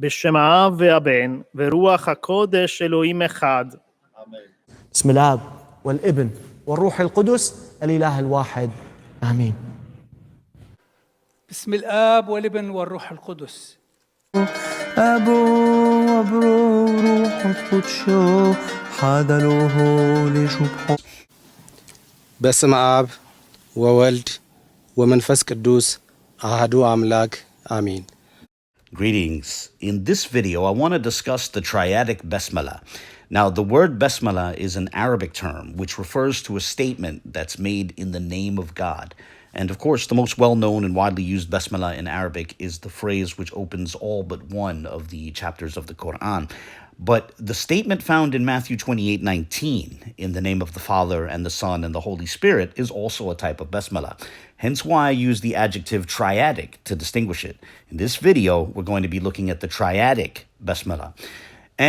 בשם האב והבן ורוח הקודש אלוהים אחד. بسم الاب والابن والروح القدس الاله الواحد امين. بسم الاب والابن والروح القدس. ابو وبرو روح القدس حادلوه لشبح. በስመ አብ ወወልድ ወመንፈስ ቅዱስ አሐዱ አምላክ አሜን። Greetings. In this video, I want to discuss the Triadic Basmala. Now, the word Basmala is an Arabic term which refers to a statement that's made in the name of God. And of course, the most well-known and widely used Basmala in Arabic is the phrase which opens all but one of the chapters of the Quran. But the statement found in Matthew 28:19, in the name of the Father and the Son and the Holy Spirit, is also a type of Basmala. Hence why I use the adjective triadic to distinguish it. In this video, we're going to be looking at the Triadic Basmala.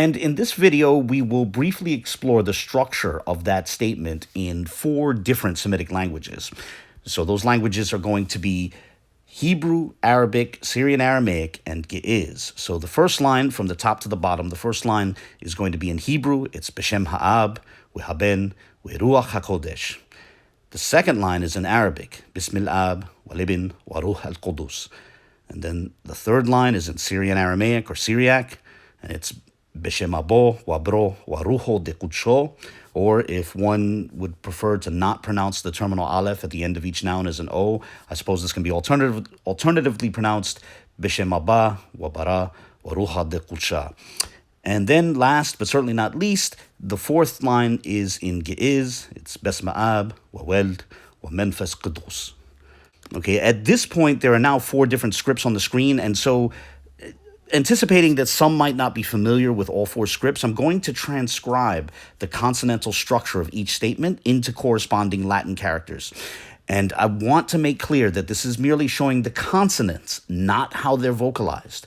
And in this video, we will briefly explore the structure of that statement in 4 different Semitic languages. So those languages are going to be Hebrew, Arabic, Syrian Aramaic, and Ge'ez. So the first line from the top to the bottom, the first line is going to be in Hebrew. It's B'Shem Ha'ab, והבן, ורוח הקודש. The second line is in Arabic, Bismillah, والابن, وروح القدس. And then the third line is in Syrian Aramaic or Syriac, and it's B'Shem abo, wabro, waruho de kudsho. Or if one would prefer to not pronounce the terminal aleph at the end of each noun as an O, I suppose this can be alternatively pronounced B'Shem abba, wabara, waruha de kudsha. And then last, but certainly not least, the fourth line is in Ge'ez. It's Besma'ab, waweld, wamenfes qudus. Okay, at this point, there are now 4 different scripts on the screen, and so anticipating that some might not be familiar with all 4 scripts, I'm going to transcribe the consonantal structure of each statement into corresponding Latin characters. And I want to make clear that this is merely showing the consonants, not how they're vocalized.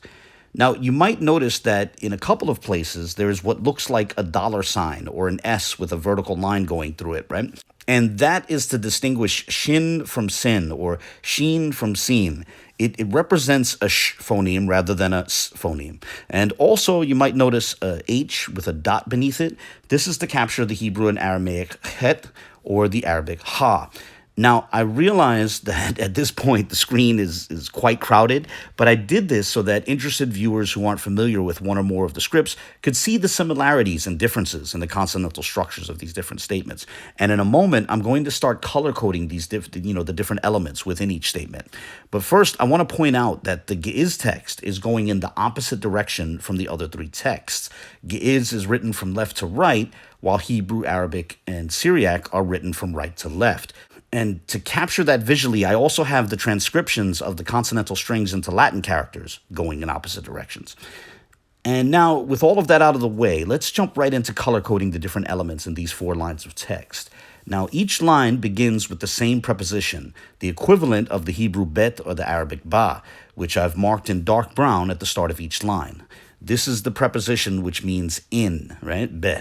Now, you might notice that in a couple of places, there is what looks like a $sign or an S with a vertical line going through it, right? And that is to distinguish shin from sin or sheen from seen. It represents a sh phoneme rather than a s phoneme. And also, you might notice a H with a dot beneath it. This is to capture the Hebrew and Aramaic het or the Arabic ha. Now, I realize that at this point, the screen is quite crowded, but I did this so that interested viewers who aren't familiar with one or more of the scripts could see the similarities and differences in the consonantal structures of these different statements. And in a moment, I'm going to start color-coding these the different elements within each statement. But first, I want to point out that the Ge'ez text is going in the opposite direction from the other 3 texts. Ge'ez is written from left to right, while Hebrew, Arabic, and Syriac are written from right to left. And to capture that visually, I also have the transcriptions of the consonantal strings into Latin characters going in opposite directions. And now, with all of that out of the way, let's jump right into color-coding the different elements in these 4 lines of text. Now, each line begins with the same preposition, the equivalent of the Hebrew bet or the Arabic ba, which I've marked in dark brown at the start of each line. This is the preposition which means in, right? Be.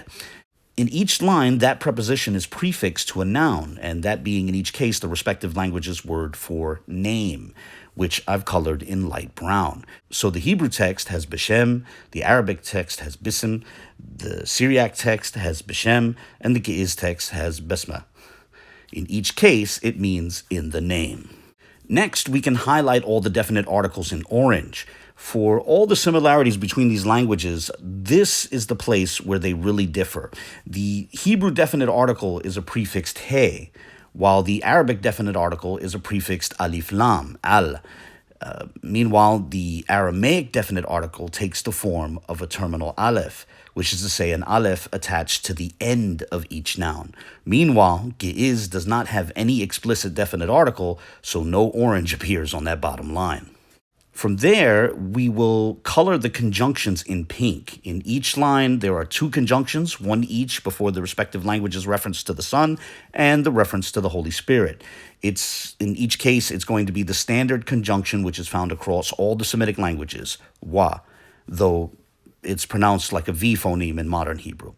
In each line, that preposition is prefixed to a noun, and that being in each case the respective language's word for name, which I've colored in light brown. So the Hebrew text has B'Shem, the Arabic text has Bism, the Syriac text has B'Shem, and the Ge'ez text has Besma. In each case, it means in the name. Next, we can highlight all the definite articles in orange. For all the similarities between these languages, this is the place where they really differ. The Hebrew definite article is a prefixed he, while the Arabic definite article is a prefixed alif lam, al. Meanwhile, the Aramaic definite article takes the form of a terminal aleph, which is to say an aleph attached to the end of each noun. Meanwhile, Ge'ez does not have any explicit definite article, so no orange appears on that bottom line. From there, we will color the conjunctions in pink. In each line, there are 2 conjunctions, one each before the respective language's reference to the Son and the reference to the Holy Spirit. In each case, it's going to be the standard conjunction which is found across all the Semitic languages, wa, though it's pronounced like a V phoneme in modern Hebrew.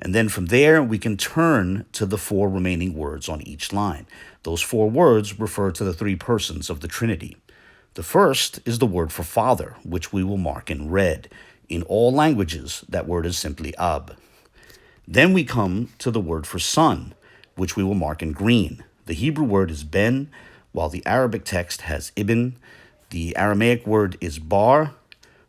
And then from there, we can turn to the 4 remaining words on each line. Those 4 words refer to the 3 persons of the Trinity. The first is the word for father, which we will mark in red. In all languages, that word is simply ab. Then we come to the word for son, which we will mark in green. The Hebrew word is ben, while the Arabic text has ibn. The Aramaic word is bar,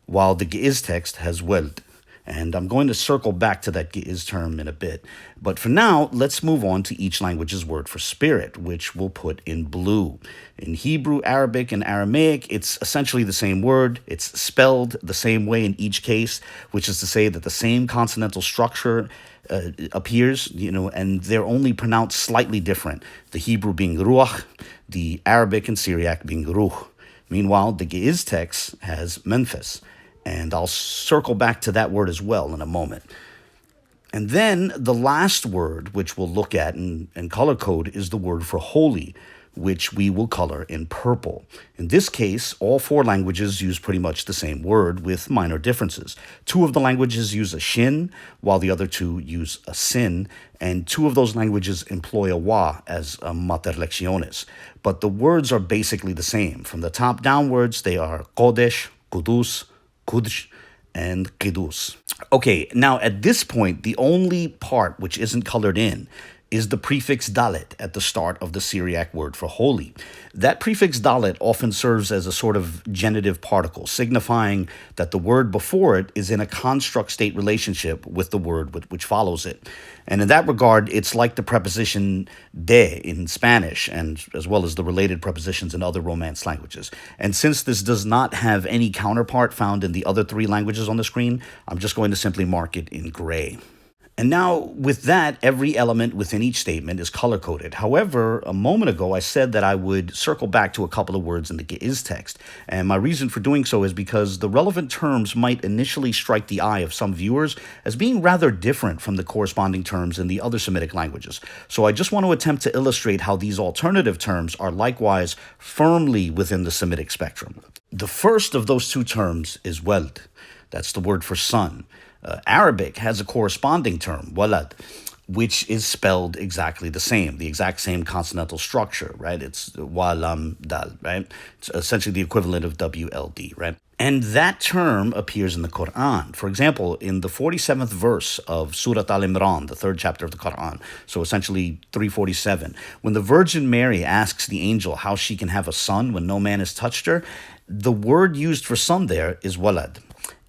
while the Ge'ez text has weld. And I'm going to circle back to that Ge'ez term in a bit. But for now, let's move on to each language's word for spirit, which we'll put in blue. In Hebrew, Arabic, and Aramaic, it's essentially the same word. It's spelled the same way in each case, which is to say that the same consonantal structure appears, and they're only pronounced slightly different. The Hebrew being ruach, the Arabic and Syriac being ruh. Meanwhile, the Ge'ez text has menfes. And I'll circle back to that word as well in a moment. And then the last word, which we'll look at and color code, is the word for holy, which we will color in purple. In this case, all 4 languages use pretty much the same word with minor differences. 2 of the languages use a shin, while the other 2 use a sin, and 2 of those languages employ a wa as a mater lecciones. But the words are basically the same. From the top downwards, they are kodesh, kudus, Kudsh, and Qidus. Okay, now at this point, the only part which isn't colored in is the prefix dalet at the start of the Syriac word for holy. That prefix dalet often serves as a sort of genitive particle, signifying that the word before it is in a construct state relationship with the word which follows it. And in that regard, it's like the preposition de in Spanish, and as well as the related prepositions in other Romance languages. And since this does not have any counterpart found in the other 3 languages on the screen, I'm just going to simply mark it in gray. And now, with that, every element within each statement is color-coded. However, a moment ago, I said that I would circle back to a couple of words in the Ge'ez text. And my reason for doing so is because the relevant terms might initially strike the eye of some viewers as being rather different from the corresponding terms in the other Semitic languages. So I just want to attempt to illustrate how these alternative terms are likewise firmly within the Semitic spectrum. The first of those 2 terms is weld. That's the word for son. Arabic has a corresponding term, walad, which is spelled exactly the exact same consonantal structure, right? It's walam dal, right? It's essentially the equivalent of WLD, right? And that term appears in the Quran. For example, in the 47th verse of Surah Al-Imran, the 3rd chapter of the Quran, so essentially 347, when the Virgin Mary asks the angel how she can have a son when no man has touched her, the word used for son there is walad.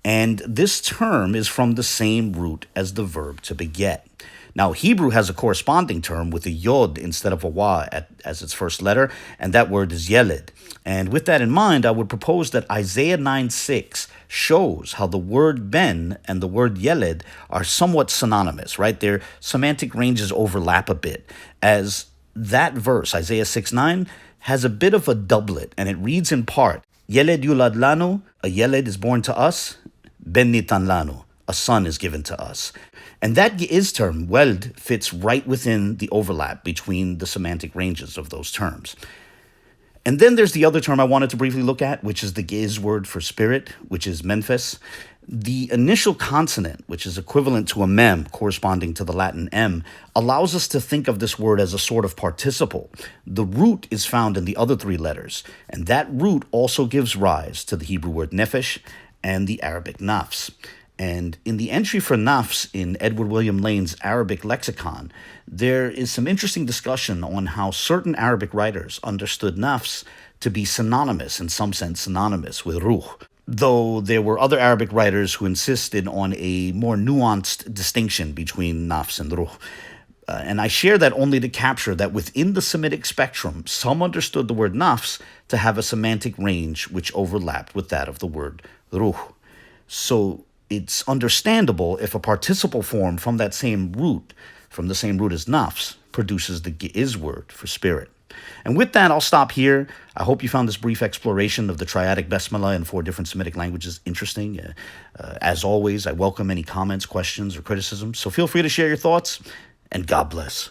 And this term is from the same root as the verb to beget. Now, Hebrew has a corresponding term with a yod instead of a wa as its first letter, and that word is yeled. And with that in mind, I would propose that Isaiah 9:6 shows how the word ben and the word yeled are somewhat synonymous, right? Their semantic ranges overlap a bit, as that verse, Isaiah 6:9, has a bit of a doublet, and it reads in part, Yeled yulad lanu, a yeled is born to us, ben nitan lanu, a son is given to us. And that Ge'ez term, weld, fits right within the overlap between the semantic ranges of those terms. And then there's the other term I wanted to briefly look at, which is the Ge'ez word for spirit, which is menfes. The initial consonant, which is equivalent to a mem corresponding to the Latin m, allows us to think of this word as a sort of participle. The root is found in the other 3 letters, and that root also gives rise to the Hebrew word nefesh and the Arabic nafs. And in the entry for nafs in Edward William Lane's Arabic Lexicon, there is some interesting discussion on how certain Arabic writers understood nafs to be synonymous, in some sense synonymous, with ruh, though there were other Arabic writers who insisted on a more nuanced distinction between nafs and ruh. And I share that only to capture that within the Semitic spectrum, some understood the word nafs to have a semantic range which overlapped with that of the word ruh. So it's understandable if a participle form from the same root as nafs, produces the Ge'ez word for spirit. And with that, I'll stop here. I hope you found this brief exploration of the Triadic Basmala in 4 different Semitic languages interesting. As always, I welcome any comments, questions, or criticisms, so feel free to share your thoughts, and God bless.